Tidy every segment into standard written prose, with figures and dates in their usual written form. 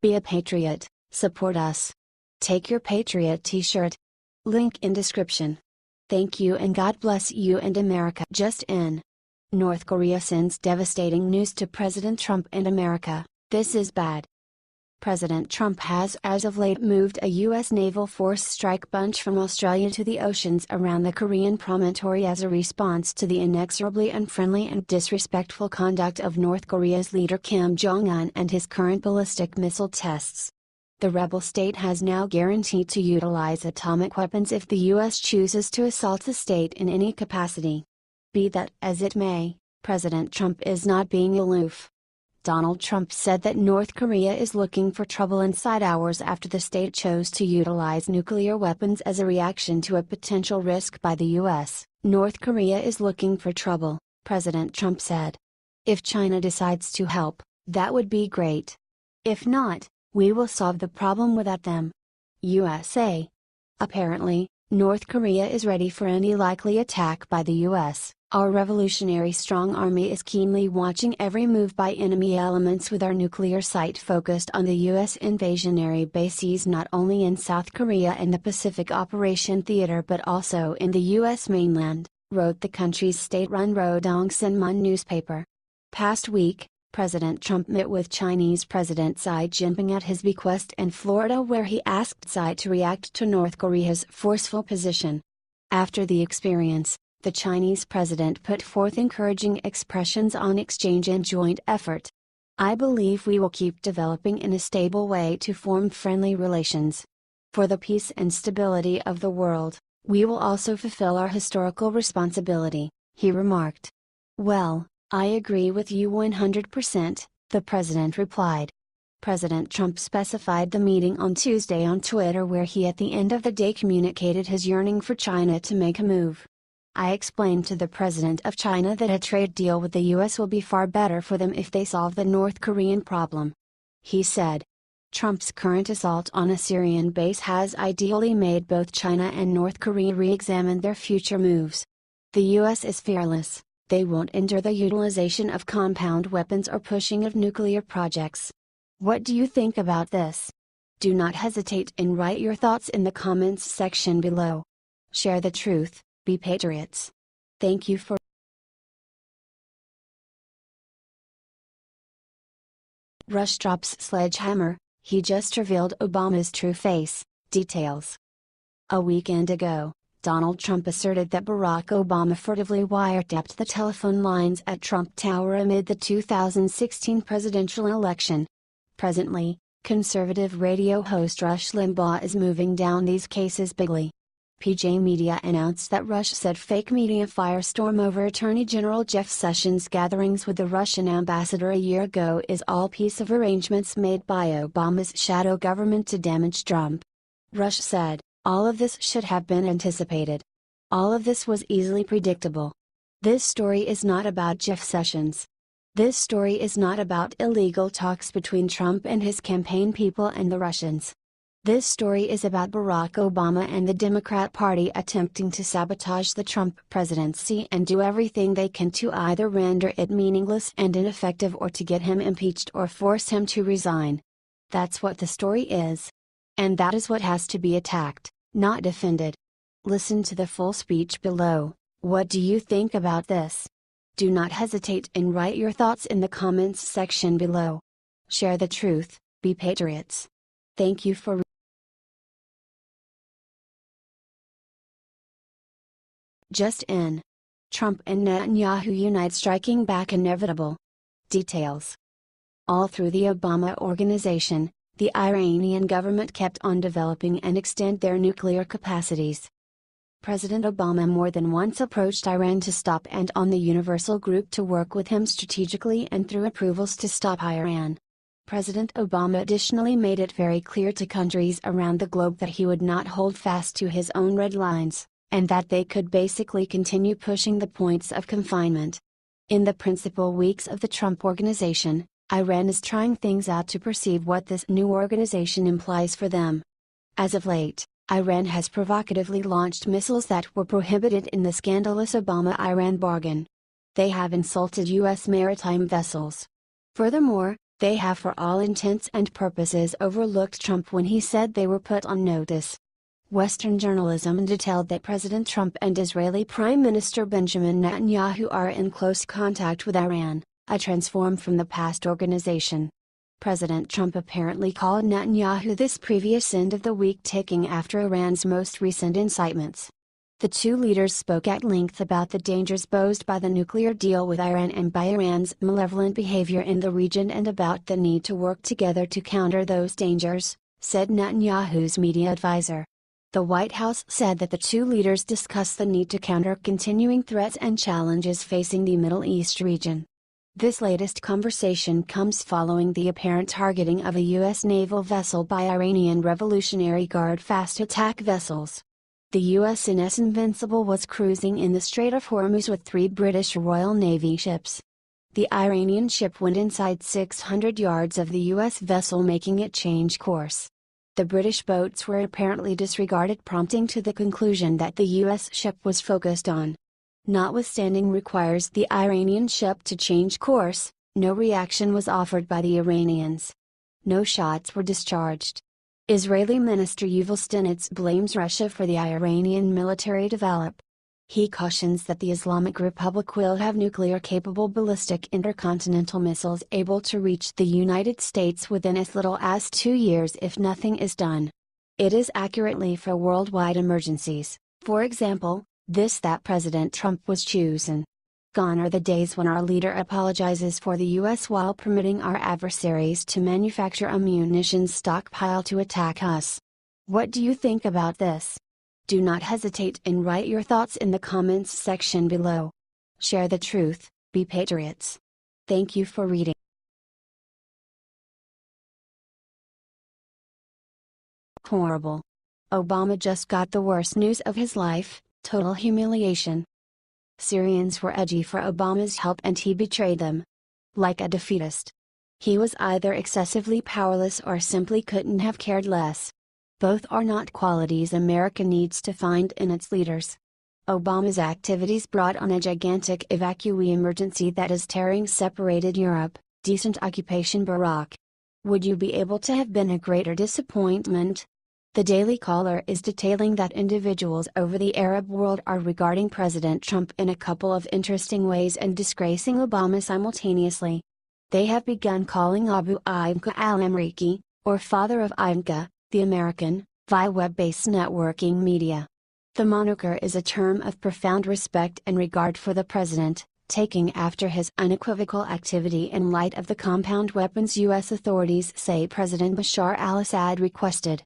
Be a patriot, support us. Take your Patriot T-shirt. Link in description. Thank you and God bless you and America. Just in. North Korea sends devastating news to President Trump and America. This is bad. President Trump has as of late moved a U.S. naval force strike bunch from Australia to the oceans around the Korean promontory as a response to the inexorably unfriendly and disrespectful conduct of North Korea's leader Kim Jong Un and his current ballistic missile tests. The rebel state has now guaranteed to utilize atomic weapons if the U.S. chooses to assault the state in any capacity. Be that as it may, President Trump is not being aloof. Donald Trump said that North Korea is looking for trouble inside hours after the state chose to utilize nuclear weapons as a reaction to a potential risk by the U.S. North Korea is looking for trouble, President Trump said. If China decides to help, that would be great. If not, we will solve the problem without them. USA. Apparently, North Korea is ready for any likely attack by the U.S. Our revolutionary strong army is keenly watching every move by enemy elements with our nuclear sight focused on the U.S. invasionary bases not only in South Korea and the Pacific Operation Theater but also in the U.S. mainland, wrote the country's state-run Rodong Sinmun newspaper. Past week, President Trump met with Chinese President Xi Jinping at his bequest in Florida where he asked Xi to react to North Korea's forceful position. After the experience, the Chinese president put forth encouraging expressions on exchange and joint effort. I believe we will keep developing in a stable way to form friendly relations. For the peace and stability of the world, we will also fulfill our historical responsibility, he remarked. Well, I agree with you 100%, the president replied. President Trump specified the meeting on Tuesday on Twitter where he at the end of the day communicated his yearning for China to make a move. I explained to the President of China that a trade deal with the U.S. will be far better for them if they solve the North Korean problem. He said. Trump's current assault on a Syrian base has ideally made both China and North Korea re-examine their future moves. The U.S. is fearless, they won't endure the utilization of compound weapons or pushing of nuclear projects. What do you think about this? Do not hesitate and write your thoughts in the comments section below. Share the truth. Be patriots. Thank you for Rush drops sledgehammer, he just revealed Obama's true face, details. A weekend ago, Donald Trump asserted that Barack Obama furtively wiretapped the telephone lines at Trump Tower amid the 2016 presidential election. Presently, conservative radio host Rush Limbaugh is moving down these cases bigly. PJ Media announced that Rush said fake media firestorm over Attorney General Jeff Sessions' gatherings with the Russian ambassador a year ago is all piece of arrangements made by Obama's shadow government to damage Trump. Rush said, all of this should have been anticipated. All of this was easily predictable. This story is not about Jeff Sessions. This story is not about illegal talks between Trump and his campaign people and the Russians. This story is about Barack Obama and the Democrat Party attempting to sabotage the Trump presidency and do everything they can to either render it meaningless and ineffective or to get him impeached or force him to resign. That's what the story is. And that is what has to be attacked, not defended. Listen to the full speech below. What do you think about this? Do not hesitate and write your thoughts in the comments section below. Share the truth, be patriots. Thank you for Just in. Trump and Netanyahu unite striking back inevitable. Details. All through the Obama organization, the Iranian government kept on developing and extend their nuclear capacities. President Obama more than once approached Iran to stop and on the Universal Group to work with him strategically and through approvals to stop Iran. President Obama additionally made it very clear to countries around the globe that he would not hold fast to his own red lines, and that they could basically continue pushing the points of confinement. In the principal weeks of the Trump organization, Iran is trying things out to perceive what this new organization implies for them. As of late, Iran has provocatively launched missiles that were prohibited in the scandalous Obama-Iran bargain. They have insulted U.S. maritime vessels. Furthermore, They have for all intents and purposes overlooked Trump when he said they were put on notice. Western journalism detailed that President Trump and Israeli Prime Minister Benjamin Netanyahu are in close contact with Iran, a transform from the past organization. President Trump apparently called Netanyahu this previous end of the week ticking after Iran's most recent incitements. The two leaders spoke at length about the dangers posed by the nuclear deal with Iran and by Iran's malevolent behavior in the region and about the need to work together to counter those dangers, said Netanyahu's media advisor. The White House said that the two leaders discussed the need to counter continuing threats and challenges facing the Middle East region. This latest conversation comes following the apparent targeting of a U.S. naval vessel by Iranian Revolutionary Guard fast attack vessels. The USNS Invincible was cruising in the Strait of Hormuz with 3 British Royal Navy ships. The Iranian ship went inside 600 yards of the U.S. vessel, making it change course. The British boats were apparently disregarded, prompting to the conclusion that the U.S. ship was focused on. Notwithstanding requires the Iranian ship to change course, no reaction was offered by the Iranians. No shots were discharged. Israeli Minister Yuval Stinitz blames Russia for the Iranian military develop. He cautions that the Islamic Republic will have nuclear-capable ballistic intercontinental missiles able to reach the United States within as little as 2 years if nothing is done. It is accurately for worldwide emergencies, for example, that President Trump was chosen. Gone are the days when our leader apologizes for the U.S. while permitting our adversaries to manufacture a munitions stockpile to attack us. What do you think about this? Do not hesitate and write your thoughts in the comments section below. Share the truth, be patriots. Thank you for reading. Horrible. Obama just got the worst news of his life, total humiliation. Syrians were edgy for Obama's help and he betrayed them. Like a defeatist. He was either excessively powerless or simply couldn't have cared less. Both are not qualities America needs to find in its leaders. Obama's activities brought on a gigantic evacuee emergency that is tearing separated Europe, decent occupation Barack. Would you be able to have been a greater disappointment? The Daily Caller is detailing that individuals over the Arab world are regarding President Trump in a couple of interesting ways and disgracing Obama simultaneously. They have begun calling Abu Imka al-Amriki, or father of Imka, the American, via web-based networking media. The moniker is a term of profound respect and regard for the president, taking after his unequivocal activity in light of the compound weapons U.S. authorities say President Bashar al-Assad requested.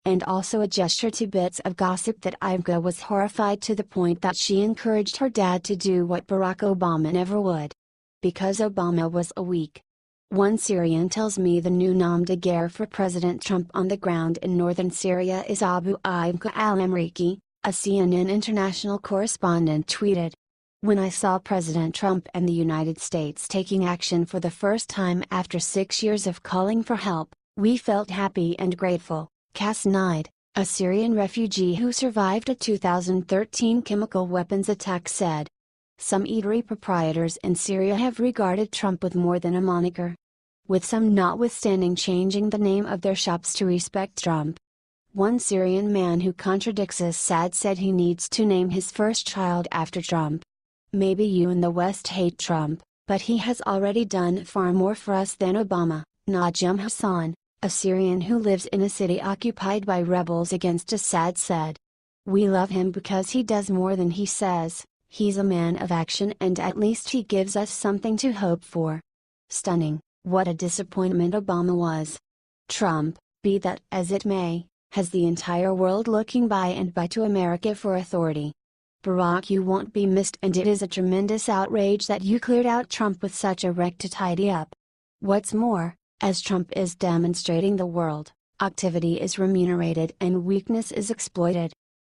And also a gesture to bits of gossip that Imka was horrified to the point that she encouraged her dad to do what Barack Obama never would. Because Obama was a weak. One Syrian tells me the new nom de guerre for President Trump on the ground in northern Syria is Abu Imka al-Amriki, a CNN international correspondent tweeted. When I saw President Trump and the United States taking action for the first time after 6 years of calling for help, we felt happy and grateful. Kasnaid, a Syrian refugee who survived a 2013 chemical weapons attack said. Some eatery proprietors in Syria have regarded Trump with more than a moniker. With some notwithstanding changing the name of their shops to respect Trump. One Syrian man who contradicts Assad said he needs to name his first child after Trump. Maybe you in the West hate Trump, but he has already done far more for us than Obama, Najim Hassan, a Syrian who lives in a city occupied by rebels against Assad said. We love him because he does more than he says, he's a man of action and at least he gives us something to hope for. Stunning, what a disappointment Obama was. Trump, be that as it may, has the entire world looking by and by to America for authority. Barack, you won't be missed, and it is a tremendous outrage that you cleared out Trump with such a wreck to tidy up. What's more, as Trump is demonstrating the world, activity is remunerated and weakness is exploited.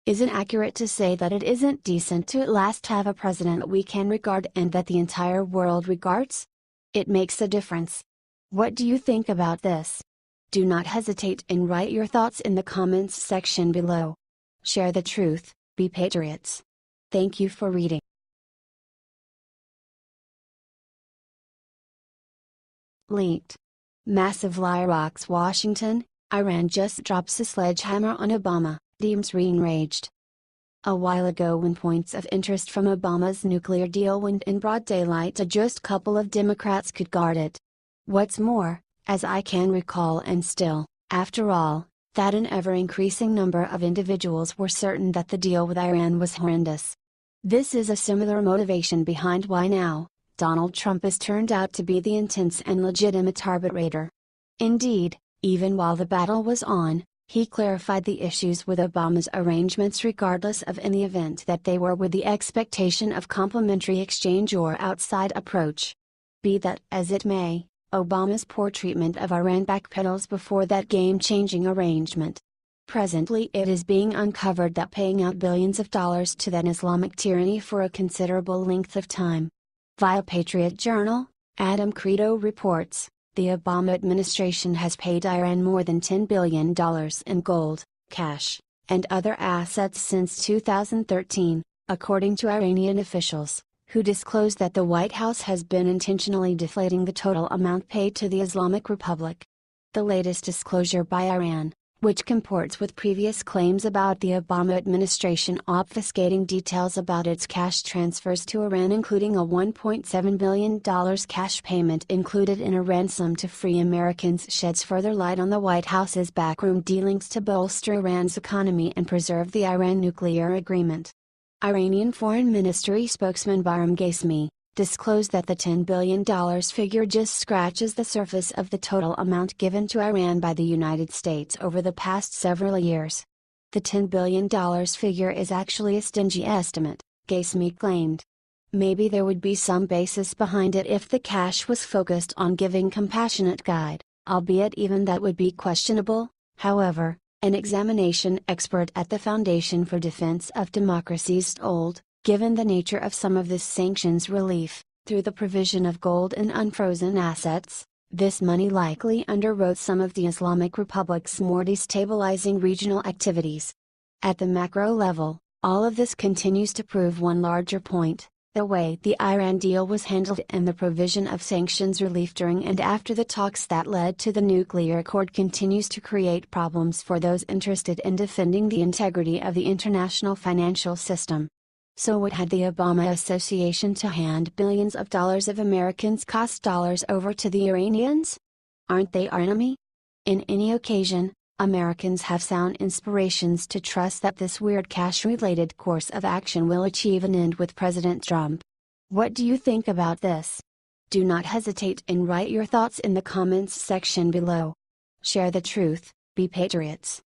Is it accurate to say that it isn't decent to at last have a president we can regard and that the entire world regards? It makes a difference. What do you think about this? Do not hesitate and write your thoughts in the comments section below. Share the truth, be patriots. Thank you for reading. Leaked. Massive lie rocks Washington, Iran just drops a sledgehammer on Obama, Dems re-enraged. A while ago when points of interest from Obama's nuclear deal went in broad daylight, just a couple of Democrats could guard it. What's more, as I can recall, and still, after all, that an ever-increasing number of individuals were certain that the deal with Iran was horrendous. This is a similar motivation behind why now, Donald Trump has turned out to be the intense and legitimate arbitrator. Indeed, even while the battle was on, he clarified the issues with Obama's arrangements regardless of any event that they were, with the expectation of complimentary exchange or outside approach. Be that as it may, Obama's poor treatment of Iran backpedals before that game-changing arrangement. Presently it is being uncovered that paying out billions of dollars to that Islamic tyranny for a considerable length of time. Via Patriot Journal, Adam Credo reports, the Obama administration has paid Iran more than $10 billion in gold, cash, and other assets since 2013, according to Iranian officials, who disclosed that the White House has been intentionally deflating the total amount paid to the Islamic Republic. The latest disclosure by Iran, which comports with previous claims about the Obama administration obfuscating details about its cash transfers to Iran, including a $1.7 billion cash payment included in a ransom to free Americans, sheds further light on the White House's backroom dealings to bolster Iran's economy and preserve the Iran nuclear agreement. Iranian Foreign Ministry spokesman Bahram Ghasemi disclosed that the $10 billion figure just scratches the surface of the total amount given to Iran by the United States over the past several years. The $10 billion figure is actually a stingy estimate, Ghasemi claimed. Maybe there would be some basis behind it if the cash was focused on giving compassionate guide, albeit even that would be questionable. However, an examination expert at the Foundation for Defense of Democracies told, given the nature of some of this sanctions relief, through the provision of gold and unfrozen assets, this money likely underwrote some of the Islamic Republic's more destabilizing regional activities. At the macro level, all of this continues to prove one larger point: the way the Iran deal was handled and the provision of sanctions relief during and after the talks that led to the nuclear accord continues to create problems for those interested in defending the integrity of the international financial system. So what had the Obama Association to hand billions of dollars of Americans' cost dollars over to the Iranians? Aren't they our enemy? In any occasion, Americans have sound inspirations to trust that this weird cash-related course of action will achieve an end with President Trump. What do you think about this? Do not hesitate and write your thoughts in the comments section below. Share the truth, be patriots.